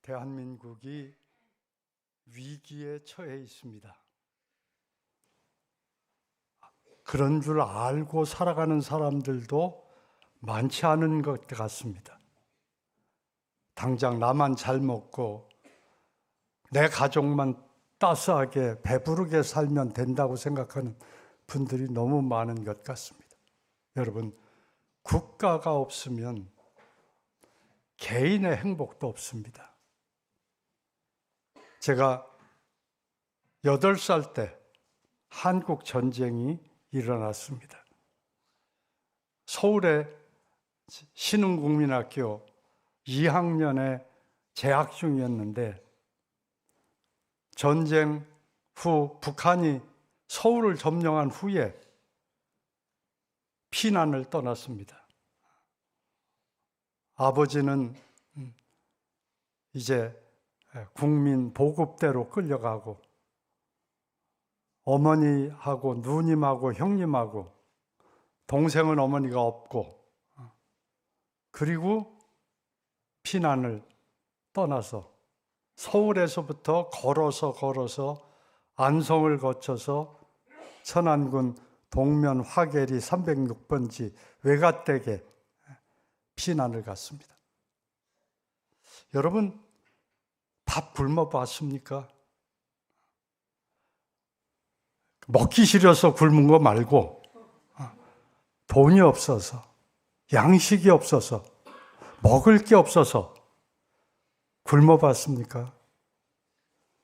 대한민국이 위기에 처해 있습니다. 그런 줄 알고 살아가는 사람들도 많지 않은 것 같습니다. 당장 나만 잘 먹고 내 가족만 따스하게 배부르게 살면 된다고 생각하는 분들이 너무 많은 것 같습니다. 여러분, 국가가 없으면 개인의 행복도 없습니다. 제가 8살 때 한국 전쟁이 일어났습니다. 서울의 신흥국민학교 2학년에 재학 중이었는데 전쟁 후 북한이 서울을 점령한 후에 피난을 떠났습니다. 아버지는 이제 국민 보급대로 끌려가고 어머니하고 누님하고 형님하고 동생은 어머니가 없고 그리고 피난을 떠나서 서울에서부터 걸어서 안성을 거쳐서 천안군 동면 화계리 306번지 외갓댁에 피난을 갔습니다. 여러분, 밥 굶어 봤습니까? 먹기 싫어서 굶은 거 말고 돈이 없어서, 양식이 없어서, 먹을 게 없어서 굶어 봤습니까?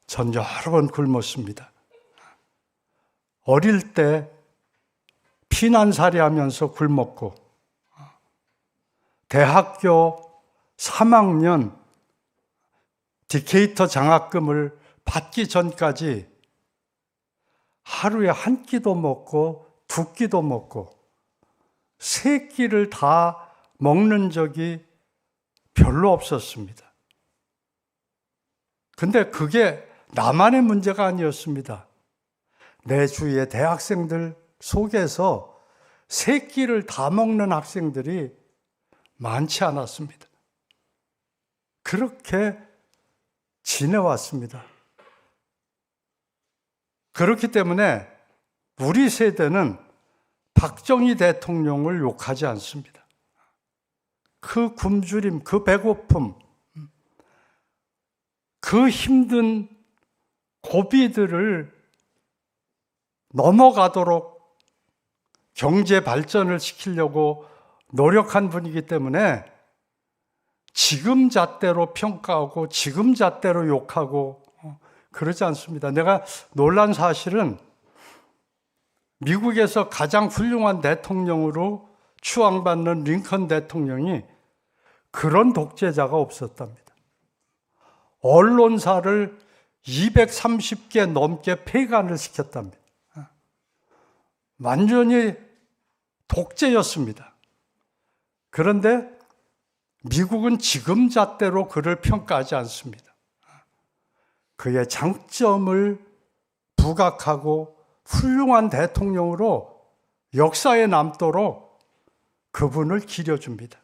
전 여러 번 굶었습니다. 어릴 때 피난살이 하면서 굶었고 대학교 3학년 디케이터 장학금을 받기 전까지 하루에 한 끼도 먹고 두 끼도 먹고 세 끼를 다 먹는 적이 별로 없었습니다. 근데 그게 나만의 문제가 아니었습니다. 내 주위의 대학생들 속에서 세 끼를 다 먹는 학생들이 많지 않았습니다. 그렇게 지내왔습니다. 그렇기 때문에 우리 세대는 박정희 대통령을 욕하지 않습니다. 그 굶주림, 그 배고픔, 그 힘든 고비들을 넘어가도록 경제 발전을 시키려고 노력한 분이기 때문에 지금 잣대로 평가하고 지금 잣대로 욕하고 그러지 않습니다. 내가 놀란 사실은 미국에서 가장 훌륭한 대통령으로 추앙받는 링컨 대통령이 그런 독재자가 없었답니다. 언론사를 230개 넘게 폐간을 시켰답니다. 완전히 독재였습니다. 그런데 미국은 지금 잣대로 그를 평가하지 않습니다. 그의 장점을 부각하고 훌륭한 대통령으로 역사에 남도록 그분을 기려줍니다.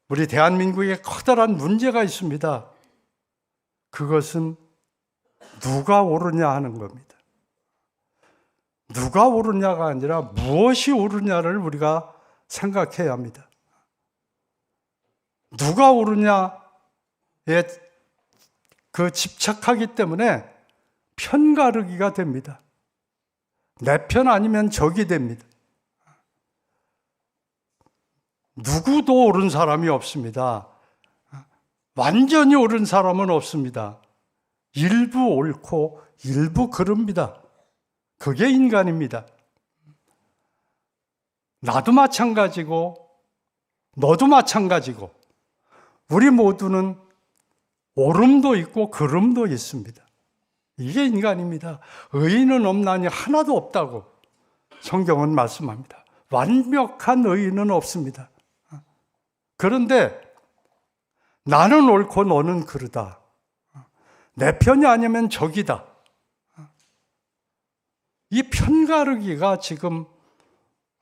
우리 대한민국에 커다란 문제가 있습니다. 그것은 누가 옳으냐 하는 겁니다. 누가 옳으냐가 아니라 무엇이 옳으냐를 우리가 생각해야 합니다. 누가 옳으냐에 그 집착하기 때문에 편가르기가 됩니다. 내 편 아니면 적이 됩니다. 누구도 옳은 사람이 없습니다. 완전히 옳은 사람은 없습니다. 일부 옳고 일부 그릅니다. 그게 인간입니다. 나도 마찬가지고 너도 마찬가지고 우리 모두는 옳음도 있고 그름도 있습니다. 이게 인간입니다. 의인은 없나니 하나도 없다고 성경은 말씀합니다. 완벽한 의인은 없습니다. 그런데 나는 옳고 너는 그르다. 내 편이 아니면 적이다. 이 편가르기가 지금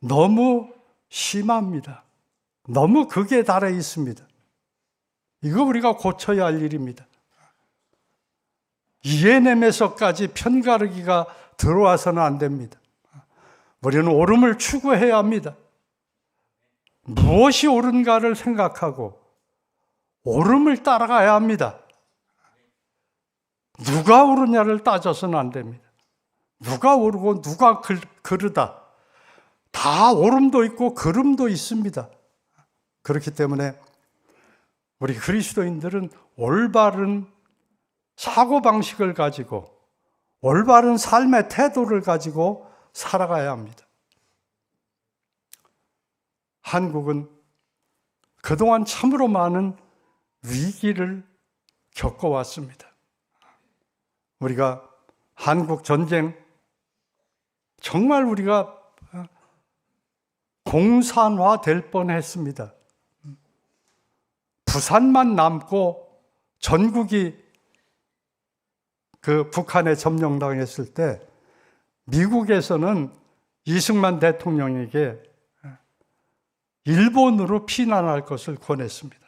너무 심합니다. 너무 극에 달해 있습니다. 이거 우리가 고쳐야 할 일입니다. 이에넴에서까지 편가르기가 들어와서는 안 됩니다. 우리는 옳음을 추구해야 합니다. 무엇이 옳은가를 생각하고 옳음을 따라가야 합니다. 누가 옳으냐를 따져서는 안 됩니다. 누가 옳고 누가 그르다. 다 옳음도 있고 그름도 있습니다. 그렇기 때문에 우리 그리스도인들은 올바른 사고방식을 가지고 올바른 삶의 태도를 가지고 살아가야 합니다. 한국은 그동안 참으로 많은 위기를 겪어왔습니다. 우리가 한국 전쟁, 정말 우리가 공산화될 뻔했습니다. 부산만 남고 전국이 그 북한에 점령당했을 때 미국에서는 이승만 대통령에게 일본으로 피난할 것을 권했습니다.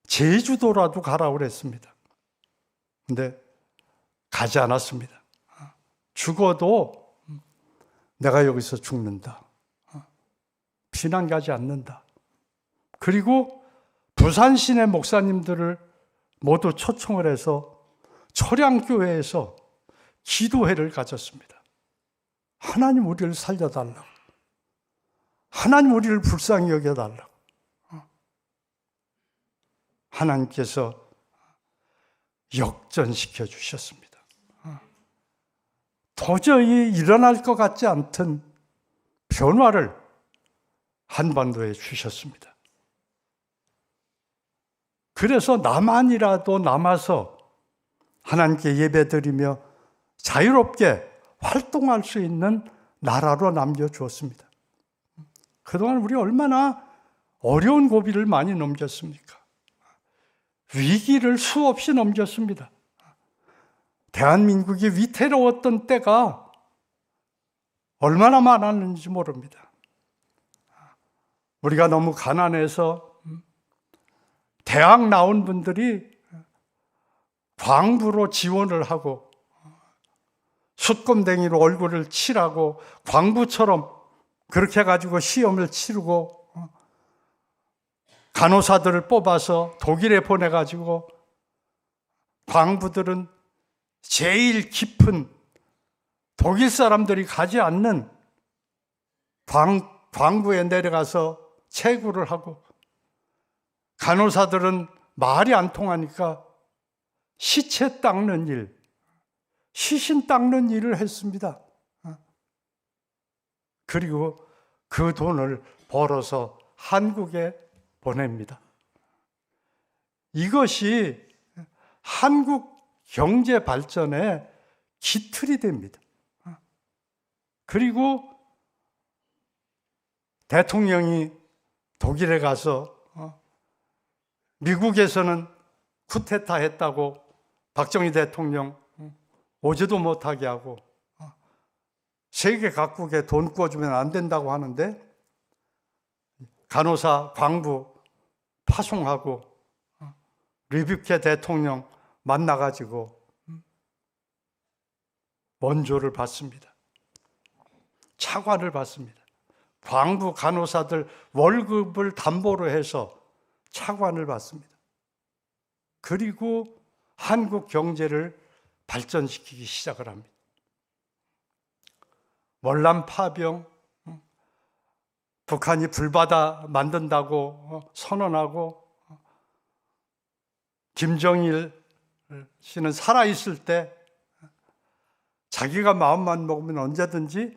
제주도라도 가라고 그랬습니다. 근데 가지 않았습니다. 죽어도 내가 여기서 죽는다. 피난 가지 않는다. 그리고 부산 시내 목사님들을 모두 초청을 해서 초량교회에서 기도회를 가졌습니다. 하나님 우리를 살려달라고. 하나님 우리를 불쌍히 여겨달라고. 하나님께서 역전시켜 주셨습니다. 도저히 일어날 것 같지 않던 변화를 한반도에 주셨습니다. 그래서 나만이라도 남아서 하나님께 예배드리며 자유롭게 활동할 수 있는 나라로 남겨주었습니다. 그동안 우리 얼마나 어려운 고비를 많이 넘겼습니까? 위기를 수없이 넘겼습니다. 대한민국이 위태로웠던 때가 얼마나 많았는지 모릅니다. 우리가 너무 가난해서 대학 나온 분들이 광부로 지원을 하고 숯검댕이로 얼굴을 칠하고 광부처럼 그렇게 해가지고 시험을 치르고 간호사들을 뽑아서 독일에 보내가지고 광부들은 제일 깊은 독일 사람들이 가지 않는 광부에 내려가서 채구를 하고 간호사들은 말이 안 통하니까 시체 닦는 일, 시신 닦는 일을 했습니다. 그리고 그 돈을 벌어서 한국에 보냅니다. 이것이 한국 경제 발전의 기틀이 됩니다. 그리고 대통령이 독일에 가서 미국에서는 쿠데타 했다고 박정희 대통령 오지도 못하게 하고 세계 각국에 돈 꿔주면 안 된다고 하는데 간호사 광부 파송하고 리뷰케 대통령 만나가지고 원조를 받습니다. 차관을 받습니다. 광부 간호사들 월급을 담보로 해서 차관을 받습니다. 그리고 한국 경제를 발전시키기 시작을 합니다. 월남 파병, 북한이 불바다 만든다고 선언하고 김정일 씨는 살아있을 때 자기가 마음만 먹으면 언제든지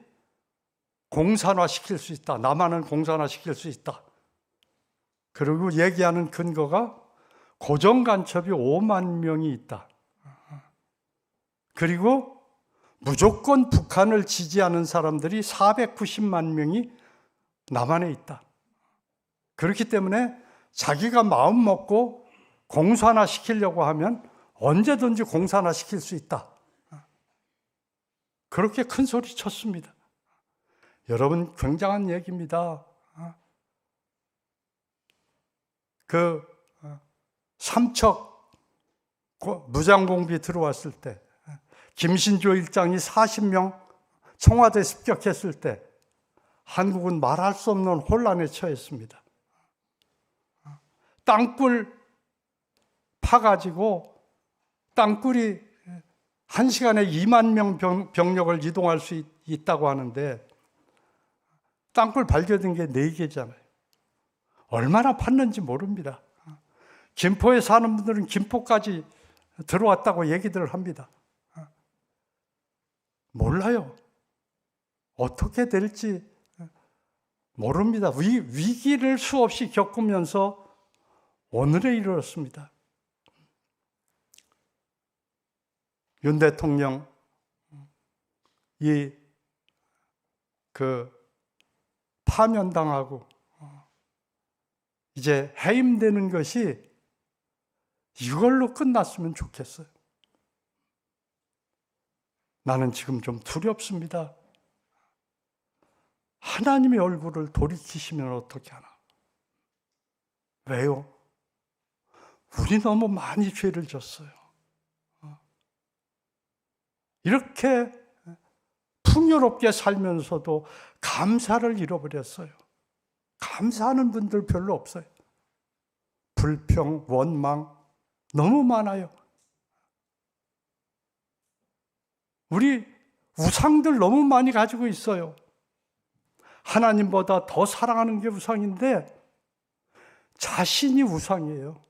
공산화시킬 수 있다. 남한은 공산화시킬 수 있다. 그리고 얘기하는 근거가 고정간첩이 5만 명이 있다. 그리고 무조건 북한을 지지하는 사람들이 490만 명이 남한에 있다. 그렇기 때문에 자기가 마음 먹고 공산화시키려고 하면 언제든지 공산화시킬 수 있다. 그렇게 큰 소리 쳤습니다. 여러분, 굉장한 얘기입니다. 그 삼척 무장공비 들어왔을 때, 김신조 일장이 40명 청와대 습격했을 때 한국은 말할 수 없는 혼란에 처했습니다. 땅굴 파가지고 땅굴이 1시간에 2만 명 병력을 이동할 수 있다고 하는데 땅굴 발견된 게 4개잖아요. 얼마나 팠는지 모릅니다. 김포에 사는 분들은 김포까지 들어왔다고 얘기들을 합니다. 몰라요. 어떻게 될지 모릅니다. 위기를 수없이 겪으면서 오늘에 이르렀습니다. 윤 대통령 파면당하고 이제 해임되는 것이 이걸로 끝났으면 좋겠어요. 나는 지금 좀 두렵습니다. 하나님의 얼굴을 돌이키시면 어떻게 하나? 왜요? 우리 너무 많이 죄를 졌어요. 이렇게 풍요롭게 살면서도 감사를 잃어버렸어요. 감사하는 분들 별로 없어요. 불평, 원망 너무 많아요. 우리 우상들 너무 많이 가지고 있어요. 하나님보다 더 사랑하는 게 우상인데 자신이 우상이에요.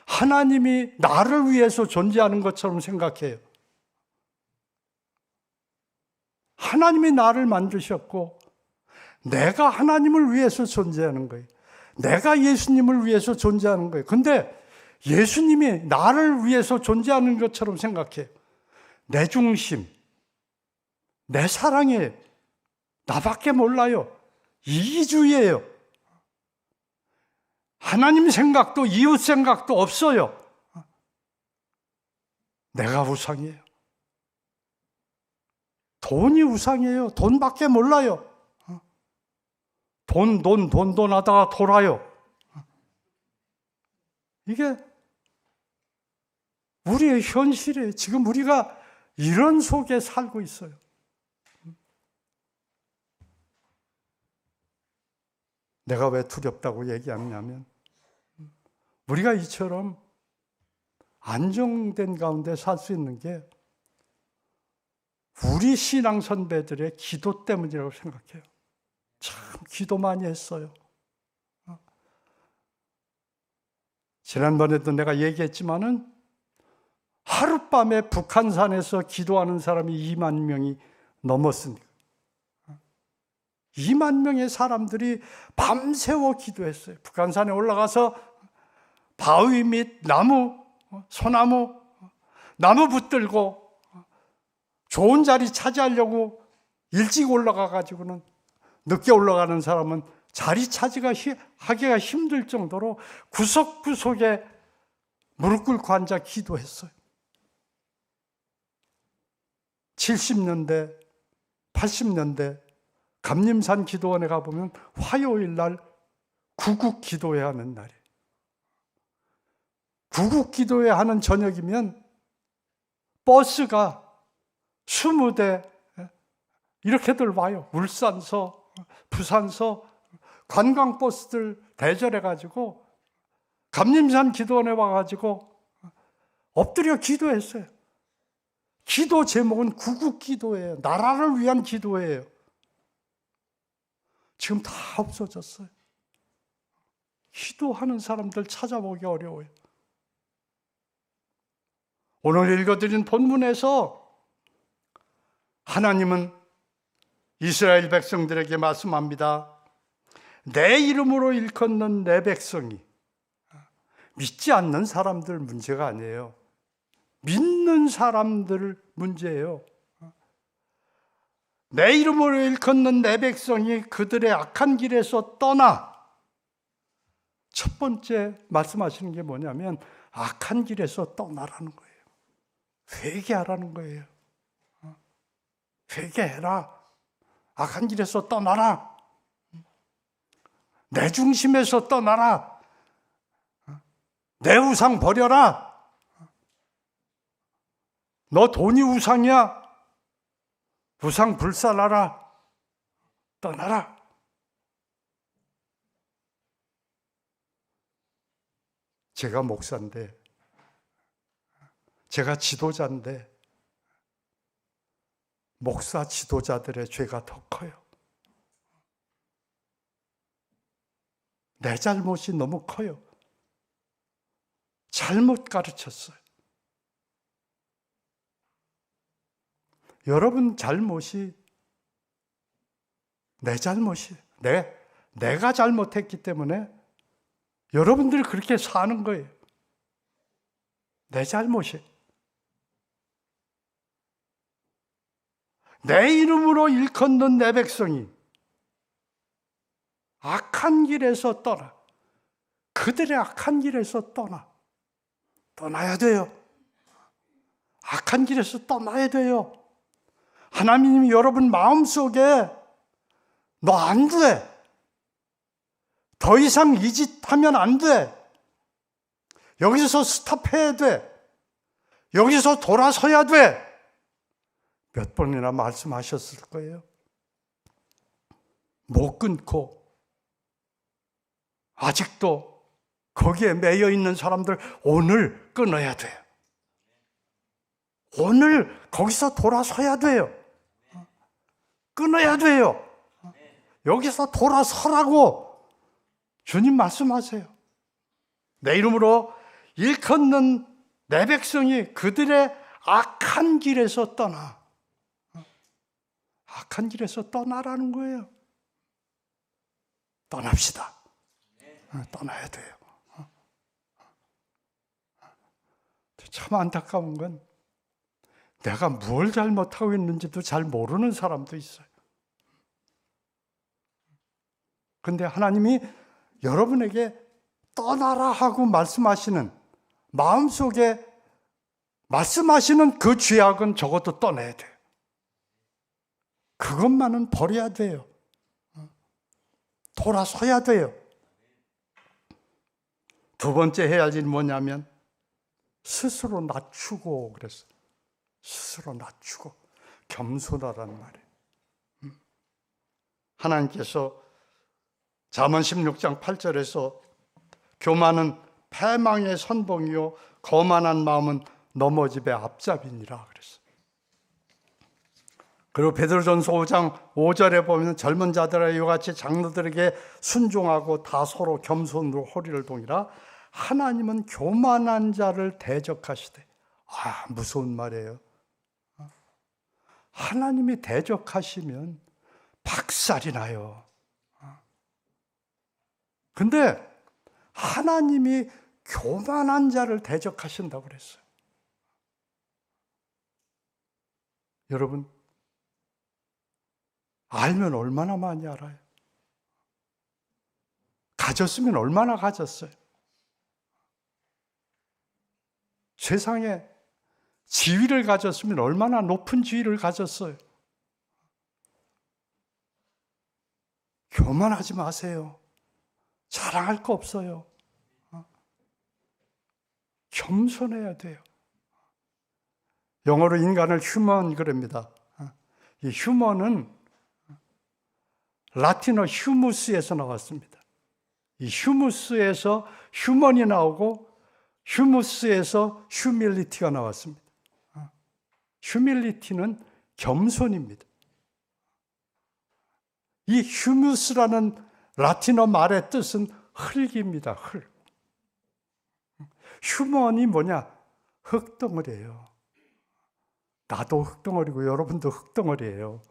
하나님이 나를 위해서 존재하는 것처럼 생각해요. 하나님이 나를 만드셨고 내가 하나님을 위해서 존재하는 거예요. 내가 예수님을 위해서 존재하는 거예요. 근데 예수님이 나를 위해서 존재하는 것처럼 생각해요. 내 중심, 내 사랑에 나밖에 몰라요. 이기주의예요. 하나님 생각도 이웃 생각도 없어요. 내가 우상이에요. 돈이 우상이에요. 돈밖에 몰라요. 돈 하다가 돌아요. 이게 우리의 현실이에요. 지금 우리가 이런 속에 살고 있어요. 내가 왜 두렵다고 얘기하냐면 우리가 이처럼 안정된 가운데 살 수 있는 게 우리 신앙 선배들의 기도 때문이라고 생각해요. 참 기도 많이 했어요. 지난번에도 내가 얘기했지만은 하룻밤에 북한산에서 기도하는 사람이 2만 명이 넘었으니까 2만 명의 사람들이 밤새워 기도했어요. 북한산에 올라가서 바위 및 나무, 소나무, 나무 붙들고 좋은 자리 차지하려고 일찍 올라가가지고는 늦게 올라가는 사람은 자리 하기가 힘들 정도로 구석구석에 무릎 꿇고 앉아 기도했어요. 70년대, 80년대 감림산 기도원에 가보면 화요일 날 구국 기도회야 하는 날이에요. 구국 기도회 하는 저녁이면 버스가 20대 이렇게들 와요. 울산서, 부산서 관광버스들 대절해가지고 감림산 기도원에 와가지고 엎드려 기도했어요. 기도 제목은 구국 기도예요. 나라를 위한 기도예요. 지금 다 없어졌어요. 기도하는 사람들 찾아보기 어려워요. 오늘 읽어드린 본문에서 하나님은 이스라엘 백성들에게 말씀합니다. 내 이름으로 일컫는 내 백성이, 믿지 않는 사람들 문제가 아니에요. 믿는 사람들 문제예요. 내 이름으로 일컫는 내 백성이 그들의 악한 길에서 떠나. 첫 번째 말씀하시는 게 뭐냐면 악한 길에서 떠나라는 거예요. 회개하라는 거예요. 회개해라. 악한 길에서 떠나라. 내 중심에서 떠나라. 내 우상 버려라. 너 돈이 우상이야. 우상 불살라라. 떠나라. 제가 목사인데, 제가 지도자인데, 목사 지도자들의 죄가 더 커요. 내 잘못이 너무 커요. 잘못 가르쳤어요. 여러분 잘못이 내 잘못이, 내가 잘못했기 때문에 여러분들이 그렇게 사는 거예요. 내 잘못이. 내 이름으로 일컫는 내 백성이 악한 길에서 떠나. 그들의 악한 길에서 떠나야 돼요. 악한 길에서 떠나야 돼요. 하나님이 여러분 마음속에 너 안 돼. 더 이상 이 짓 하면 안 돼. 여기서 스탑해야 돼. 여기서 돌아서야 돼. 몇 번이나 말씀하셨을 거예요. 못 끊고 아직도 거기에 매여 있는 사람들 오늘 끊어야 돼요. 오늘 거기서 돌아서야 돼요. 끊어야 돼요. 여기서 돌아서라고 주님 말씀하세요. 내 이름으로 일컫는 내 백성이 그들의 악한 길에서 떠나. 악한 길에서 떠나라는 거예요. 떠납시다. 떠나야 돼요. 참 안타까운 건 내가 뭘 잘못하고 있는지도 잘 모르는 사람도 있어요. 근데 하나님이 여러분에게 떠나라 하고 말씀하시는, 마음속에 말씀하시는 그 죄악은 적어도 떠내야 돼요. 그것만은 버려야 돼요. 돌아서야 돼요. 두 번째 해야 할 일은 뭐냐면 스스로 낮추고 그랬어요. 스스로 낮추고 겸손하라는 말이에요. 하나님께서 잠언 16장 8절에서 교만은 패망의 선봉이요 거만한 마음은 넘어집의 앞잡이니라 그랬어요. 그리고 베드로전서 5장 5절에 보면 젊은 자들아 이와 같이 장로들에게 순종하고 다 서로 겸손으로 허리를 동이라. 하나님은 교만한 자를 대적하시되. 무서운 말이에요. 하나님이 대적하시면 박살이 나요. 근데 하나님이 교만한 자를 대적하신다고 그랬어요. 여러분, 알면 얼마나 많이 알아요? 가졌으면 얼마나 가졌어요? 세상에 지위를 가졌으면 얼마나 높은 지위를 가졌어요? 교만하지 마세요. 자랑할 거 없어요. 겸손해야 돼요. 영어로 인간을 휴먼 그럽니다. 이 휴먼은 라틴어 휴무스에서 나왔습니다. 이 휴무스에서 휴먼이 나오고 휴무스에서 휴밀리티가 나왔습니다. 휴밀리티는 겸손입니다. 이 휴무스라는 라틴어 말의 뜻은 흙입니다. 흙. 휴먼이 뭐냐? 흙덩어리예요. 나도 흙덩어리고 여러분도 흙덩어리예요.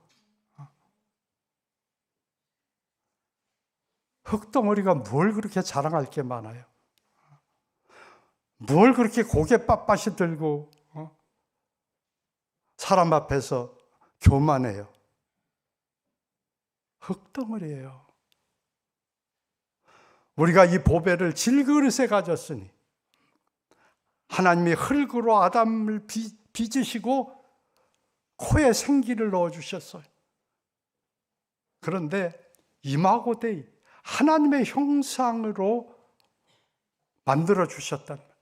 흙덩어리가 뭘 그렇게 자랑할 게 많아요? 뭘 그렇게 고개 빳빳이 들고 사람 앞에서 교만해요? 흙덩어리예요. 우리가 이 보배를 질그릇에 가졌으니 하나님이 흙으로 아담을 빚으시고 코에 생기를 넣어주셨어요. 그런데 이마고데이 하나님의 형상으로 만들어 주셨단 말이에요.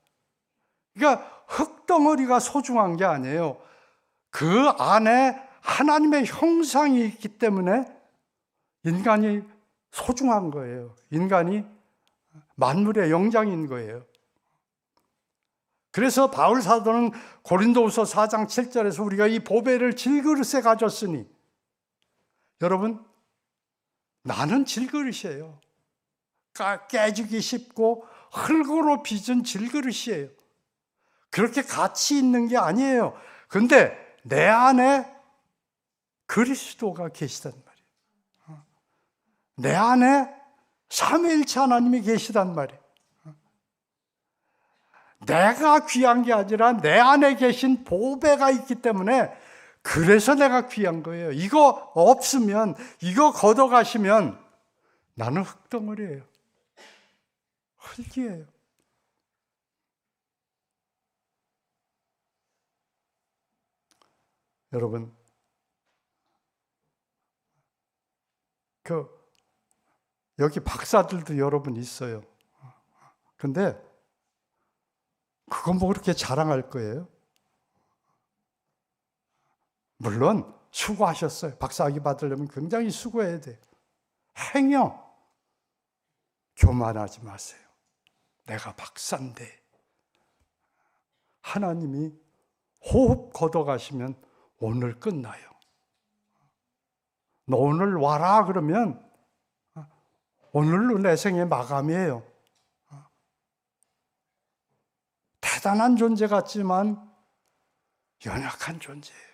그러니까 흙덩어리가 소중한 게 아니에요. 그 안에 하나님의 형상이 있기 때문에 인간이 소중한 거예요. 인간이 만물의 영장인 거예요. 그래서 바울 사도는 고린도후서 4장 7절에서 우리가 이 보배를 질그릇에 가졌으니, 여러분, 나는 질그릇이에요. 깨지기 쉽고 흙으로 빚은 질그릇이에요. 그렇게 가치 있는 게 아니에요. 근데 내 안에 그리스도가 계시단 말이에요. 내 안에 삼위일체 하나님이 계시단 말이에요. 내가 귀한 게 아니라 내 안에 계신 보배가 있기 때문에, 그래서 내가 귀한 거예요. 이거 없으면, 이거 걷어가시면 나는 흙덩어리예요. 흙이에요. 여러분, 여기 박사들도 여러분 있어요. 근데 그건 뭐 그렇게 자랑할 거예요? 물론 수고하셨어요. 박사학위 받으려면 굉장히 수고해야 돼요. 행여 교만하지 마세요. 내가 박사인데. 하나님이 호흡 걷어가시면 오늘 끝나요. 너 오늘 와라 그러면 오늘로 내 생의 마감이에요. 대단한 존재 같지만 연약한 존재예요.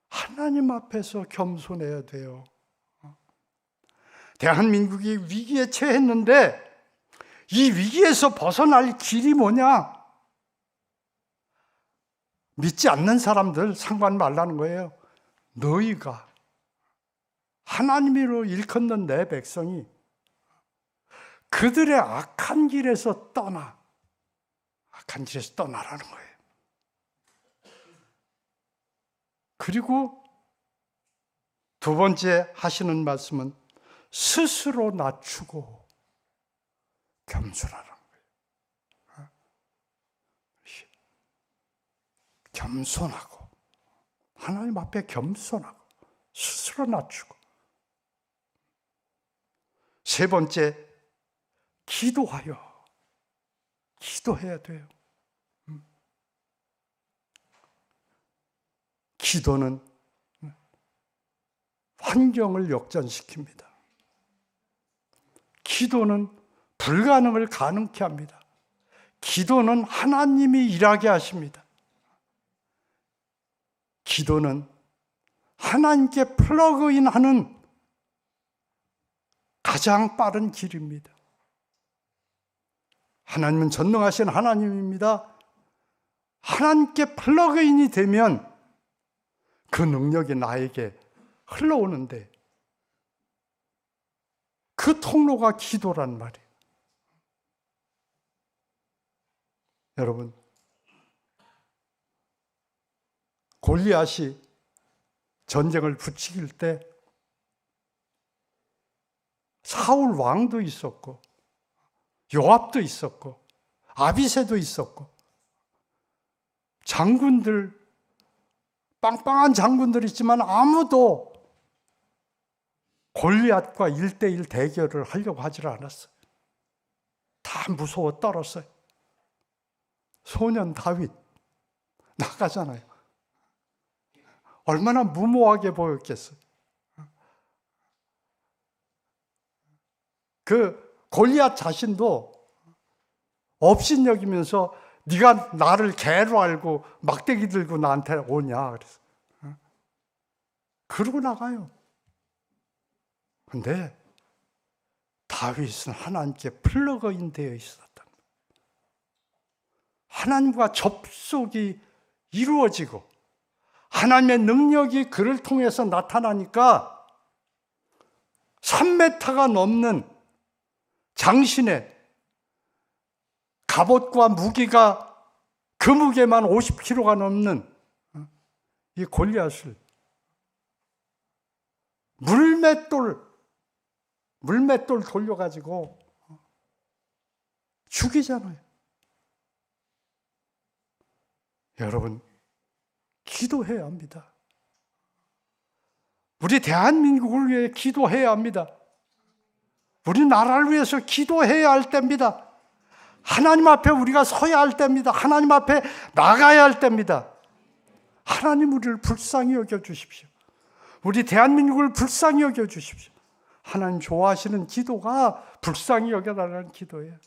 하나님 앞에서 겸손해야 돼요. 대한민국이 위기에 처했는데 이 위기에서 벗어날 길이 뭐냐? 믿지 않는 사람들 상관 말라는 거예요. 너희가 하나님으로 일컫는 내 백성이 그들의 악한 길에서 악한 길에서 떠나라는 거예요. 그리고 두 번째 하시는 말씀은 스스로 낮추고 겸손하라는 거예요. 겸손하고, 하나님 앞에 겸손하고, 스스로 낮추고. 세 번째, 기도해야 돼요. 기도는 환경을 역전시킵니다. 기도는 불가능을 가능케 합니다. 기도는 하나님이 일하게 하십니다. 기도는 하나님께 플러그인하는 가장 빠른 길입니다. 하나님은 전능하신 하나님입니다. 하나님께 플러그인이 되면 그 능력이 나에게 흘러오는데, 그 통로가 기도란 말이에요. 여러분, 골리앗이 전쟁을 부추길 때 사울 왕도 있었고 요압도 있었고 아비새도 있었고 장군들, 빵빵한 장군들 있지만 아무도 골리앗과 1대1 대결을 하려고 하질 않았어요. 다 무서워 떨었어요. 소년 다윗 나가잖아요. 얼마나 무모하게 보였겠어요. 그 골리앗 자신도 업신여기면서 네가 나를 개로 알고 막대기 들고 나한테 오냐 그래서 그러고 나가요. 근데 다윗은 하나님께 플러그인 되어 있었다. 하나님과 접속이 이루어지고 하나님의 능력이 그를 통해서 나타나니까 3m가 넘는 장신의 갑옷과 무기가 그 무게만 50kg가 넘는 이 골리앗을 물맷돌 물맷돌 돌려가지고 죽이잖아요. 여러분, 기도해야 합니다. 우리 대한민국을 위해 기도해야 합니다. 우리 나라를 위해서 기도해야 할 때입니다. 하나님 앞에 우리가 서야 할 때입니다. 하나님 앞에 나가야 할 때입니다. 하나님 우리를 불쌍히 여겨주십시오. 우리 대한민국을 불쌍히 여겨주십시오. 하나님 좋아하시는 기도가 불쌍히 여겨달라는 기도예요.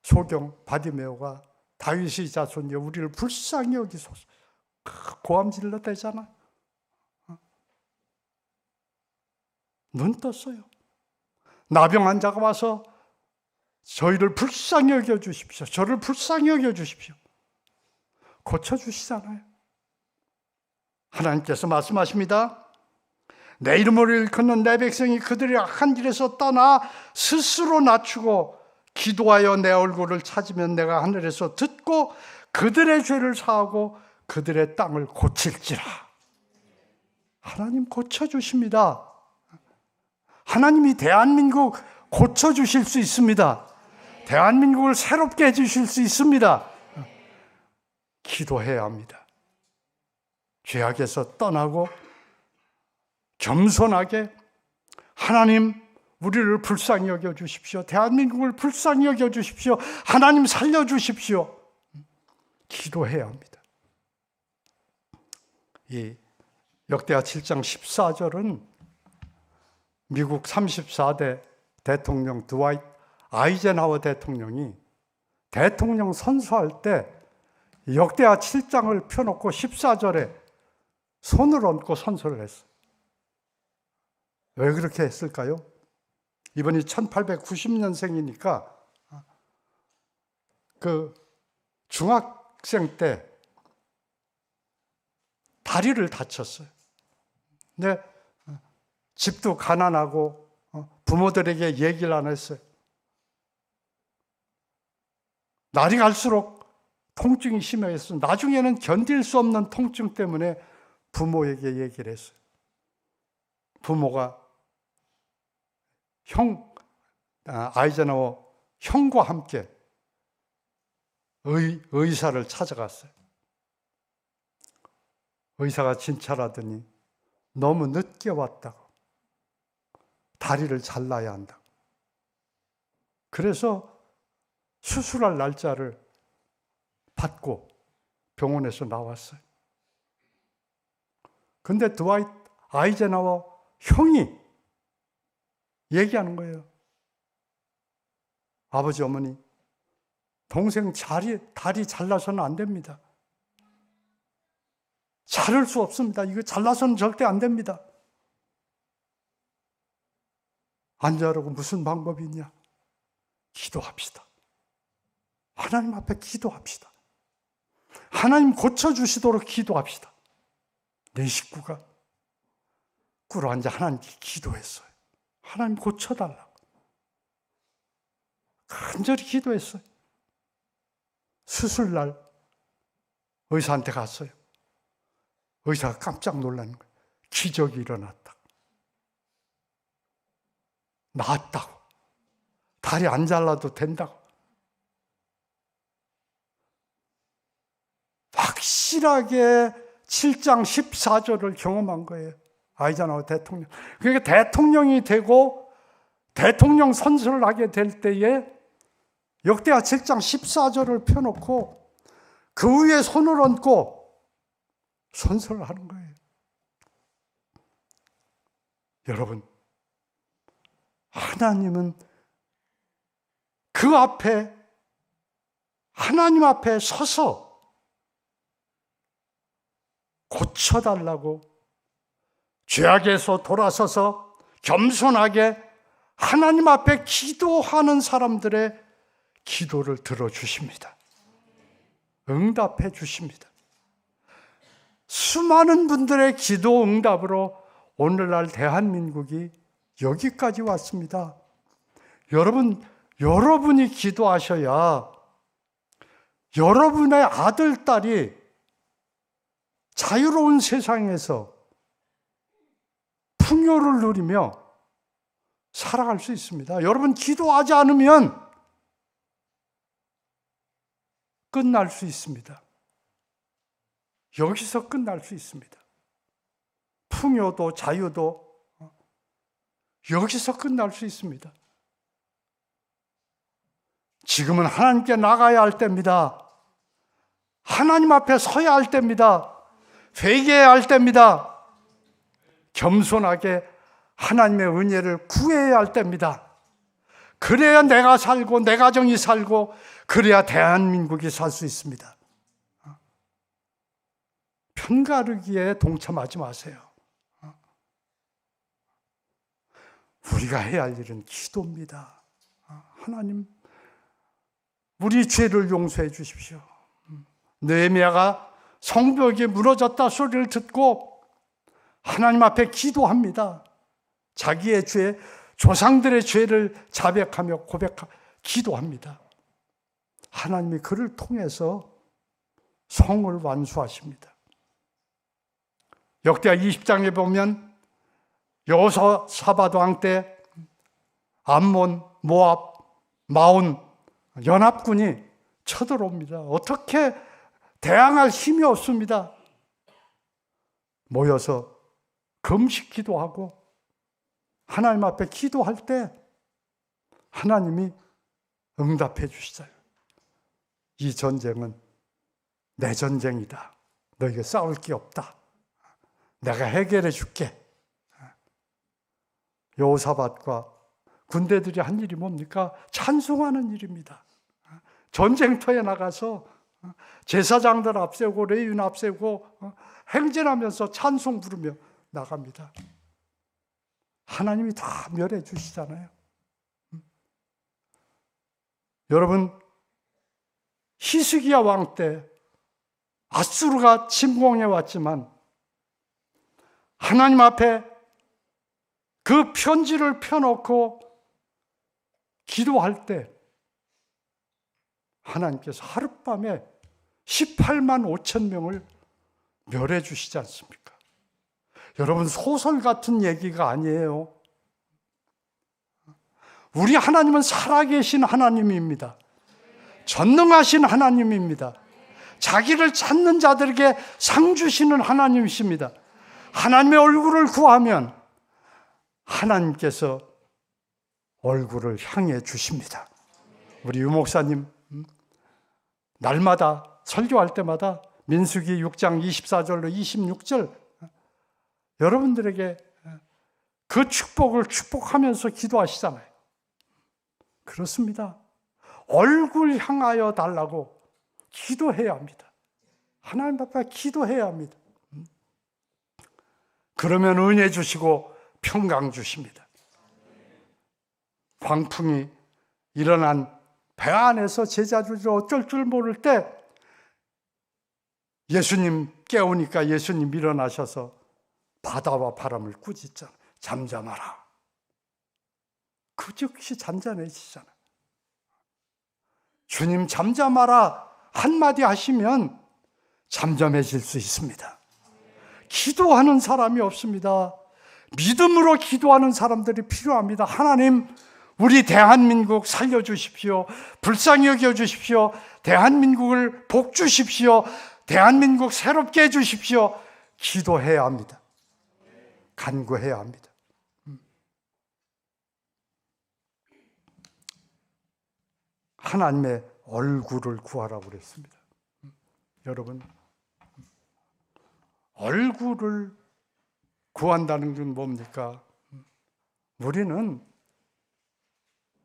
소경 바디메오가 다윗의 자손이여 우리를 불쌍히 여기소서. 고함 질러대잖아. 눈 떴어요. 나병 환자가 와서 저희를 불쌍히 여겨주십시오. 저를 불쌍히 여겨주십시오. 고쳐주시잖아요. 하나님께서 말씀하십니다. 내 이름으로 일컫는 내 백성이 그들의 악한 길에서 떠나 스스로 낮추고 기도하여 내 얼굴을 찾으면 내가 하늘에서 듣고 그들의 죄를 사하고 그들의 땅을 고칠지라. 하나님 고쳐주십니다. 하나님이 대한민국 고쳐주실 수 있습니다. 대한민국을 새롭게 해주실 수 있습니다. 기도해야 합니다. 죄악에서 떠나고 겸손하게 하나님 우리를 불쌍히 여겨주십시오. 대한민국을 불쌍히 여겨주십시오. 하나님 살려주십시오. 기도해야 합니다. 이 역대하 7장 14절은 미국 34대 대통령 드와이트 아이젠하워 대통령이 대통령 선서할 때 역대하 7장을 펴놓고 14절에 손을 얹고 선서를 했어요. 왜 그렇게 했을까요? 이번이 1890년생이니까 그 중학생 때 다리를 다쳤어요. 근데 집도 가난하고 부모들에게 얘기를 안 했어요. 날이 갈수록 통증이 심해졌어요. 나중에는 견딜 수 없는 통증 때문에 부모에게 얘기를 했어요. 부모가 아이젠하워 형과 함께 의사를 찾아갔어요. 의사가 진찰하더니 너무 늦게 왔다고. 다리를 잘라야 한다고. 그래서 수술할 날짜를 받고 병원에서 나왔어요. 근데 드와이트 아이젠하워 형이 얘기하는 거예요. 아버지, 어머니, 동생 다리 잘라서는 안 됩니다. 자를 수 없습니다. 이거 잘라서는 절대 안 됩니다. 안 자르고 무슨 방법이 있냐? 기도합시다. 하나님 앞에 기도합시다. 하나님 고쳐주시도록 기도합시다. 내 식구가 꿇어앉아 하나님께 기도했어요. 하나님 고쳐달라고. 간절히 기도했어요. 수술날 의사한테 갔어요. 의사가 깜짝 놀라는 거예요. 기적이 일어났다. 나았다고. 다리 안 잘라도 된다고. 확실하게 7장 14절을 경험한 거예요. 아이젠하워 대통령. 그러니까 대통령이 되고 대통령 선서를 하게 될 때에 역대하 7장 14절을 펴놓고 그 위에 손을 얹고 선서를 하는 거예요. 여러분, 하나님은 그 앞에 하나님 앞에 서서 고쳐달라고 죄악에서 돌아서서 겸손하게 하나님 앞에 기도하는 사람들의 기도를 들어주십니다. 응답해 주십니다. 수많은 분들의 기도 응답으로 오늘날 대한민국이 여기까지 왔습니다. 여러분이 기도하셔야 여러분의 아들, 딸이 자유로운 세상에서 풍요를 누리며 살아갈 수 있습니다. 여러분, 기도하지 않으면 끝날 수 있습니다. 여기서 끝날 수 있습니다. 풍요도 자유도 여기서 끝날 수 있습니다. 지금은 하나님께 나가야 할 때입니다. 하나님 앞에 서야 할 때입니다. 회개해야 할 때입니다. 겸손하게 하나님의 은혜를 구해야 할 때입니다. 그래야 내가 살고 내 가정이 살고 그래야 대한민국이 살 수 있습니다. 편가르기에 동참하지 마세요. 우리가 해야 할 일은 기도입니다. 하나님, 우리 죄를 용서해 주십시오. 느헤미야가 성벽이 무너졌다 소리를 듣고 하나님 앞에 기도합니다. 자기의 죄, 조상들의 죄를 자백하며 기도합니다. 하나님이 그를 통해서 성을 완수하십니다. 역대하 20장에 보면 여호사밧 왕 때 암몬, 모압, 마온 연합군이 쳐들어옵니다. 어떻게 대항할 힘이 없습니다. 모여서 금식 기도하고 하나님 앞에 기도할 때 하나님이 응답해 주시잖아요. 이 전쟁은 내 전쟁이다. 너에게 싸울 게 없다. 내가 해결해 줄게. 여호사밧과 군대들이 한 일이 뭡니까? 찬송하는 일입니다. 전쟁터에 나가서 제사장들 앞세우고 레위인 앞세우고 행진하면서 찬송 부르며 나갑니다. 하나님이 다 멸해 주시잖아요. 여러분, 히스기야 왕 때 아수르가 침공해 왔지만 하나님 앞에 그 편지를 펴놓고 기도할 때 하나님께서 하룻밤에 18만 5천 명을 멸해 주시지 않습니까? 여러분, 소설 같은 얘기가 아니에요. 우리 하나님은 살아계신 하나님입니다. 전능하신 하나님입니다. 자기를 찾는 자들에게 상 주시는 하나님이십니다. 하나님의 얼굴을 구하면 하나님께서 얼굴을 향해 주십니다. 우리 유 목사님 날마다 설교할 때마다 민수기 6장 24절로 26절 여러분들에게 그 축복을 축복하면서 기도하시잖아요. 그렇습니다. 얼굴 향하여 달라고 기도해야 합니다. 하나님 앞에 기도해야 합니다. 그러면 은혜 주시고 평강 주십니다. 광풍이 일어난 배 안에서 제자들이 어쩔 줄 모를 때 예수님 깨우니까 예수님 일어나셔서 바다와 바람을 꾸짖잖아. 잠잠하라. 그 즉시 잔잔해지잖아. 주님 잠잠하라 한마디 하시면 잠잠해질 수 있습니다. 기도하는 사람이 없습니다. 믿음으로 기도하는 사람들이 필요합니다. 하나님, 우리 대한민국 살려주십시오. 불쌍히 여겨주십시오. 대한민국을 복 주십시오. 대한민국 새롭게 해주십시오. 기도해야 합니다. 간구해야 합니다. 하나님의 얼굴을 구하라고 그랬습니다. 여러분, 얼굴을 구한다는 건 뭡니까? 우리는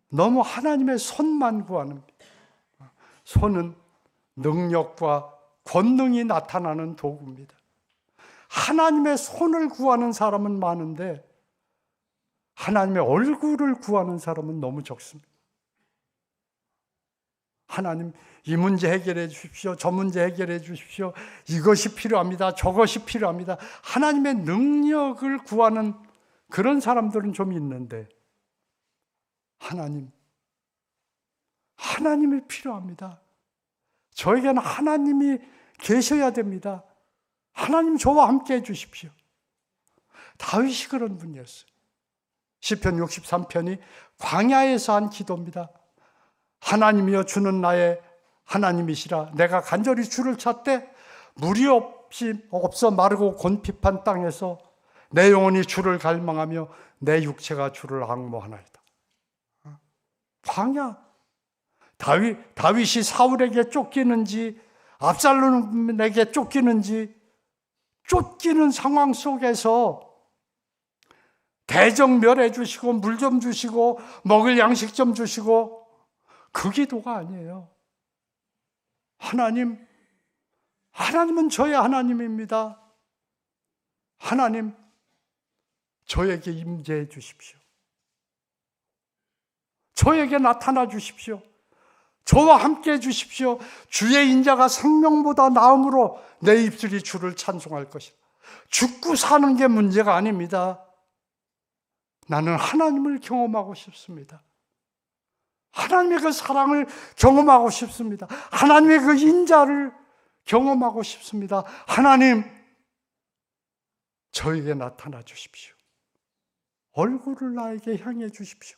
너무 하나님의 손만 구하는, 손은 능력과 권능이 나타나는 도구입니다. 하나님의 손을 구하는 사람은 많은데 하나님의 얼굴을 구하는 사람은 너무 적습니다. 하나님, 이 문제 해결해 주십시오. 저 문제 해결해 주십시오. 이것이 필요합니다. 저것이 필요합니다. 하나님의 능력을 구하는 그런 사람들은 좀 있는데 하나님이 필요합니다. 저에게는 하나님이 계셔야 됩니다. 하나님 저와 함께 해 주십시오. 다윗이 그런 분이었어요. 시편 63편이 광야에서 한 기도입니다. 하나님이여 주는 나의 하나님이시라. 내가 간절히 주를 찾되 물이 없어 마르고 곤핍한 땅에서 내 영혼이 주를 갈망하며 내 육체가 주를 앙모하나이다. 광야. 다윗이 사울에게 쫓기는지 압살롬에게 쫓기는지 쫓기는 상황 속에서 대적 멸해 주시고 물 좀 주시고 먹을 양식 좀 주시고 그 기도가 아니에요. 하나님은 저의 하나님입니다. 하나님, 저에게 임재해 주십시오. 저에게 나타나 주십시오. 저와 함께 해 주십시오. 주의 인자가 생명보다 나음으로 내 입술이 주를 찬송할 것이다. 죽고 사는 게 문제가 아닙니다. 나는 하나님을 경험하고 싶습니다. 하나님의 그 사랑을 경험하고 싶습니다. 하나님의 그 인자를 경험하고 싶습니다. 하나님, 저에게 나타나 주십시오. 얼굴을 나에게 향해 주십시오.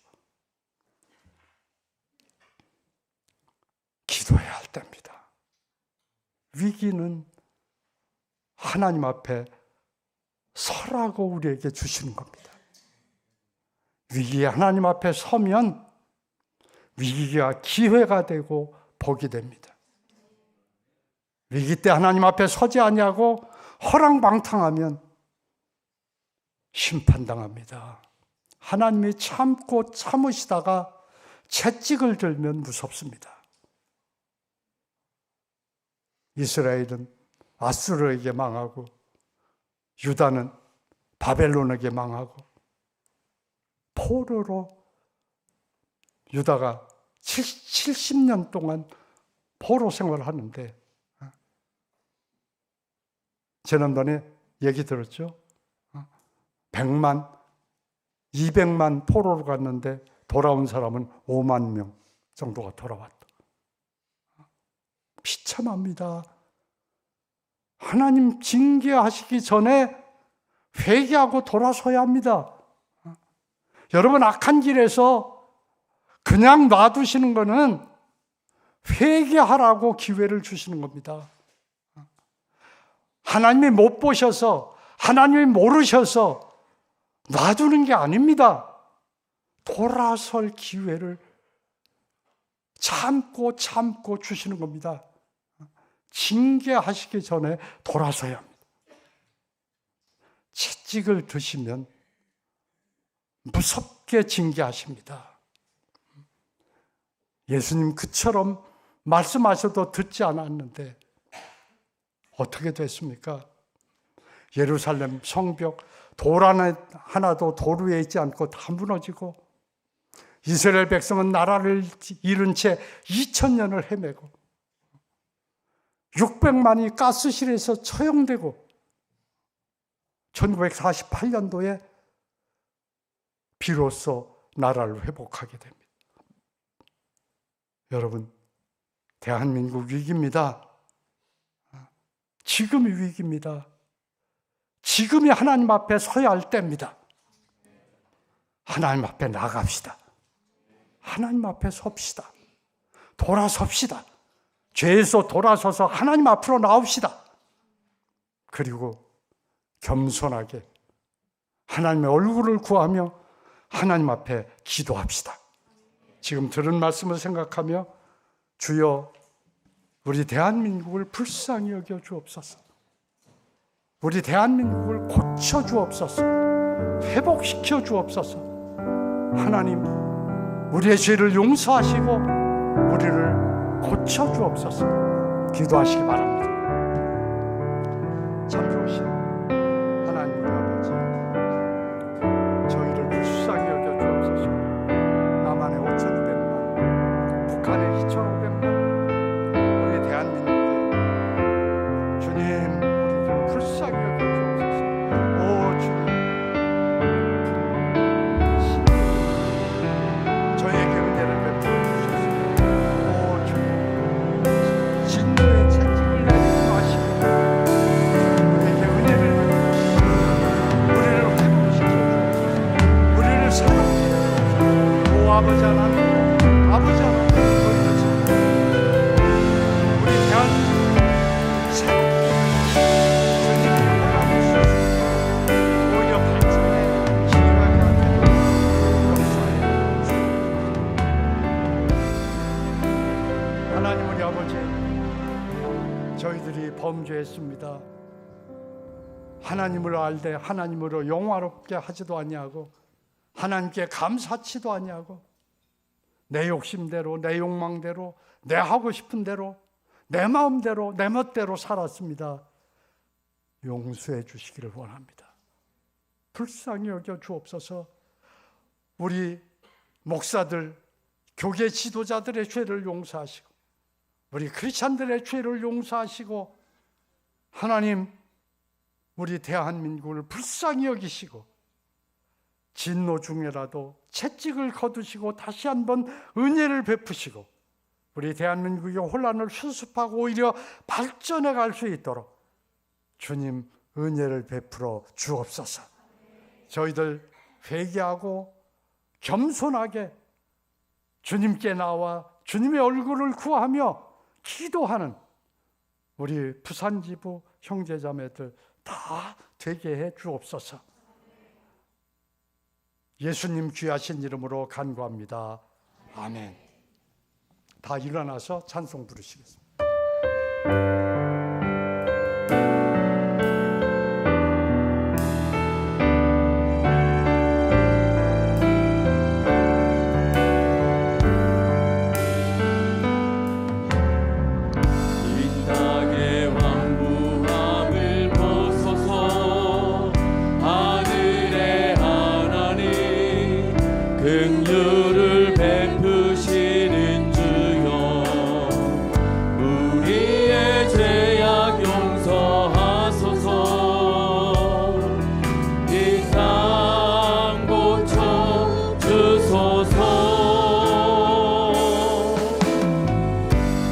기도해야 할 때입니다. 위기는 하나님 앞에 서라고 우리에게 주시는 겁니다. 위기에 하나님 앞에 서면 위기가 기회가 되고 복이 됩니다. 위기 때 하나님 앞에 서지 아니하고 허랑방탕하면 심판당합니다. 하나님이 참고 참으시다가 채찍을 들면 무섭습니다. 이스라엘은 아수르에게 망하고 유다는 바벨론에게 망하고 포로로 유다가 70년 동안 포로 생활을 하는데 지난번에 얘기 들었죠? 100만, 200만 포로로 갔는데 돌아온 사람은 5만 명 정도가 돌아왔다. 비참합니다. 하나님 징계하시기 전에 회개하고 돌아서야 합니다. 여러분, 악한 길에서 그냥 놔두시는 거는 회개하라고 기회를 주시는 겁니다. 하나님이 못 보셔서, 하나님이 모르셔서 놔두는 게 아닙니다. 돌아설 기회를 참고 주시는 겁니다. 징계하시기 전에 돌아서야 합니다. 채찍을 드시면 무섭게 징계하십니다. 예수님 그처럼 말씀하셔도 듣지 않았는데 어떻게 됐습니까? 예루살렘 성벽 돌 하나도 돌 위에 있지 않고 다 무너지고 이스라엘 백성은 나라를 잃은 채 2000년을 헤매고 600만이 가스실에서 처형되고 1948년도에 비로소 나라를 회복하게 됩니다. 여러분, 대한민국 위기입니다. 지금이 위기입니다. 지금이 하나님 앞에 서야 할 때입니다. 하나님 앞에 나갑시다. 하나님 앞에 섭시다. 돌아섭시다. 죄에서 돌아서서 하나님 앞으로 나옵시다. 그리고 겸손하게 하나님의 얼굴을 구하며 하나님 앞에 기도합시다. 지금 들은 말씀을 생각하며 주여 우리 대한민국을 불쌍히 여겨 주옵소서. 우리 대한민국을 고쳐 주옵소서. 회복시켜 주옵소서. 하나님, 우리의 죄를 용서하시고 우리를 고쳐 주옵소서. 기도하시기 바랍니다. 참 좋으신 하나님 우리 아버지, 저희를 불쌍히 여겨 주옵소서. 남한의 5,200만, 북한의 2,500만, 우리 대한민국에 주님 우리를 불쌍히 여겨 주옵소서. 오 주님, 저희에게 은혜를 베풀어 주셔서 오 주님, 진노의 채찍을 내려 아버지 하나님, 아버지 하나님, 우리 대한민국 새롭게 주님을 바라볼 수 있습니다. 오히려 발전에 기회가 되는 역사에 주옵소서. 하나님 우리 아버지, 저희들이 범죄했습니다. 하나님을 알되 하나님으로 영화롭게 하지도 아니하고 하나님께 감사치도 아니하고 내 욕심대로, 내 욕망대로, 내 하고 싶은 대로, 내 마음대로, 내 멋대로 살았습니다. 용서해 주시기를 원합니다. 불쌍히 여겨 주옵소서. 우리 목사들, 교계 지도자들의 죄를 용서하시고 우리 크리스찬들의 죄를 용서하시고 하나님 우리 대한민국을 불쌍히 여기시고 진노 중에라도 채찍을 거두시고 다시 한번 은혜를 베푸시고 우리 대한민국의 혼란을 수습하고 오히려 발전해 갈 수 있도록 주님 은혜를 베풀어 주옵소서. 저희들 회개하고 겸손하게 주님께 나와 주님의 얼굴을 구하며 기도하는 우리 부산지부 형제자매들 다 되게 해 주옵소서. 예수님 귀하신 이름으로 간구합니다. 아멘. 다 일어나서 찬송 부르시겠습니다. 긍휼을 베푸시는 주여, 우리의 죄악 용서하소서. 이 땅 고쳐 주소서.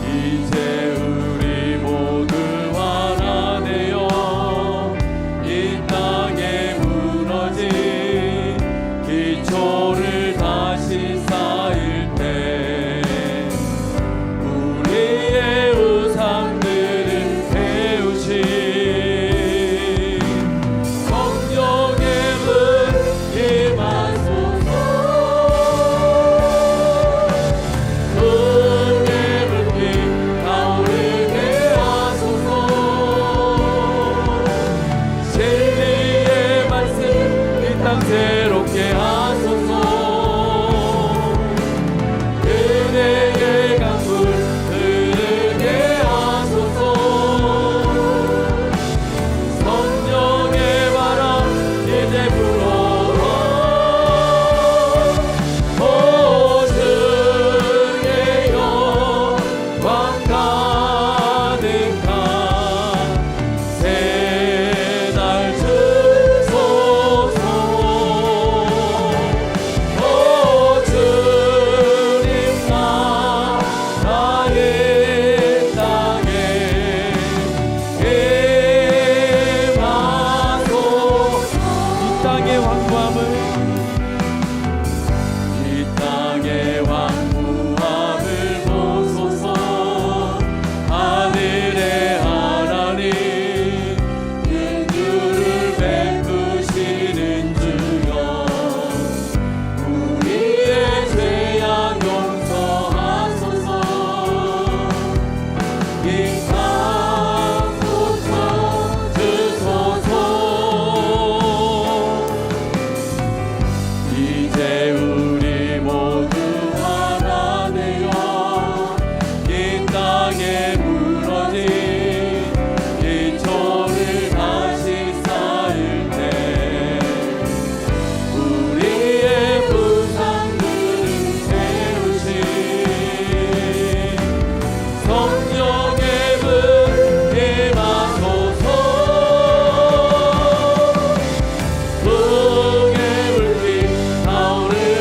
이제 우리 모두 하나 되어 이 땅에 무너진 기초를 다시 쌓일 때 우리의 우상들은 태우신 성령의 문 임하소서. 은혜의 불빛 타오르게 하소서. 진리의 말씀 이 땅 새롭게 하소서. 은혜의 강물 흐르게 하소서. 성령의 바람 이제 불어와. 오 주의 영광 가득한 새 날 주소서. 오 주님 나라의 땅에 임하소서. 이 땅의 왕구함을 보소서. 하늘의 하나님 긍휼을 베푸시는 주여, 우리의 죄악 용서하소서. 이 땅 고쳐 주소서. 이제 우리 모두 하나 되어 이 땅에 무너진 기초를 다시 쌓을 때 우리의 부상들은 태우신 성령의 문 임하소서. 불의 불빛 타오르게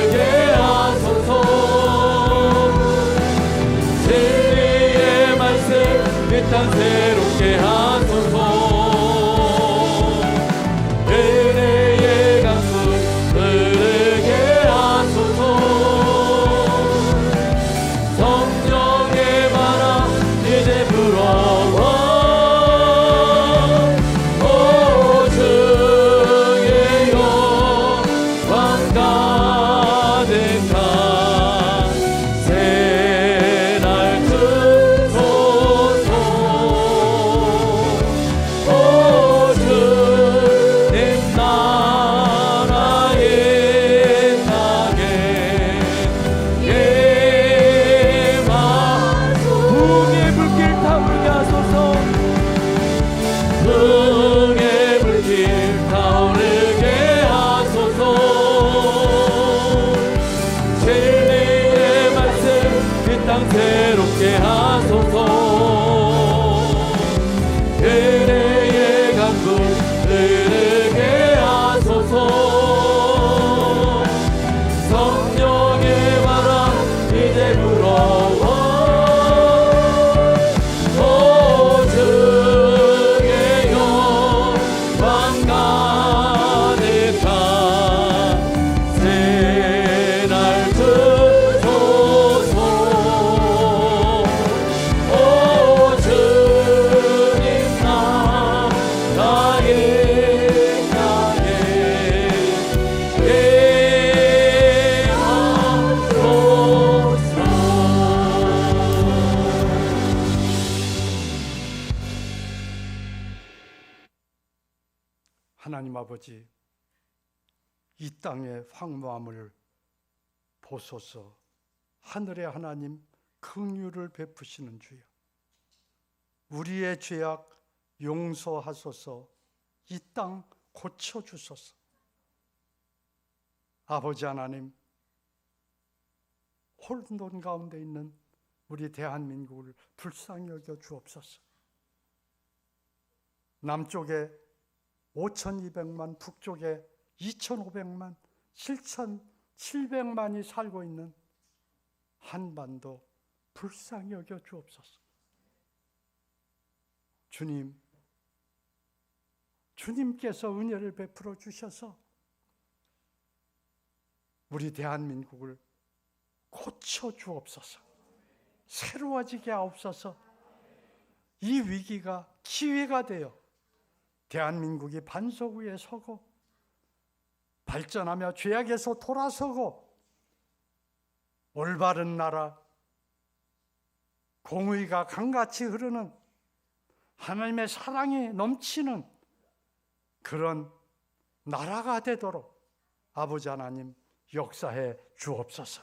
아버지, 이 땅의 황무함을 보소서. 하늘의 하나님, 긍휼을 베푸시는 주여, 우리의 죄악 용서하소서. 이 땅 고쳐주소서. 아버지 하나님, 혼돈 가운데 있는 우리 대한민국을 불쌍히 여겨 주옵소서. 남쪽에 5,200만, 북쪽에 2,500만, 7,700만이 살고 있는 한반도 불쌍히 여겨 주옵소서. 주님, 주님께서 은혜를 베풀어 주셔서 우리 대한민국을 고쳐 주옵소서. 새로워지게 하옵소서. 이 위기가 기회가 되어 대한민국이 반석 위에 서고 발전하며 죄악에서 돌아서고 올바른 나라, 공의가 강같이 흐르는 하나님의 사랑이 넘치는 그런 나라가 되도록 아버지 하나님 역사해 주옵소서.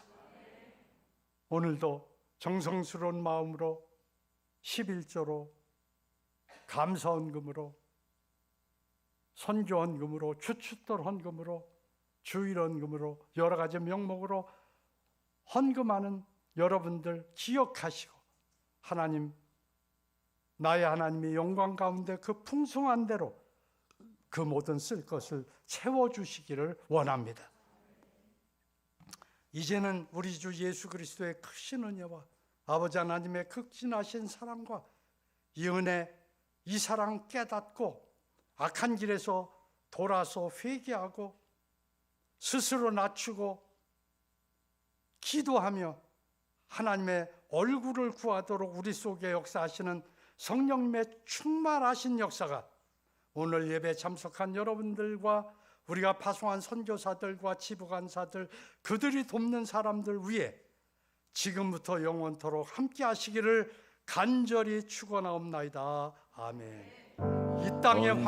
오늘도 정성스러운 마음으로 11조로 감사헌금으로 선교헌금으로 주춧돌 헌금으로 주일헌금으로 여러 가지 명목으로 헌금하는 여러분들 기억하시고 하나님, 나의 하나님이 영광 가운데 그 풍성한 대로 그 모든 쓸 것을 채워주시기를 원합니다. 이제는 우리 주 예수 그리스도의 크신 은혜와 아버지 하나님의 극진하신 사랑과 이 은혜, 이 사랑 깨닫고 악한 길에서 돌아서 회개하고 스스로 낮추고 기도하며 하나님의 얼굴을 구하도록 우리 속에 역사하시는 성령님의 충만하신 역사가 오늘 예배 참석한 여러분들과 우리가 파송한 선교사들과 지부간사들, 그들이 돕는 사람들 위에 지금부터 영원토록 함께 하시기를 간절히 축원하옵나이다. 아멘. 이 땅에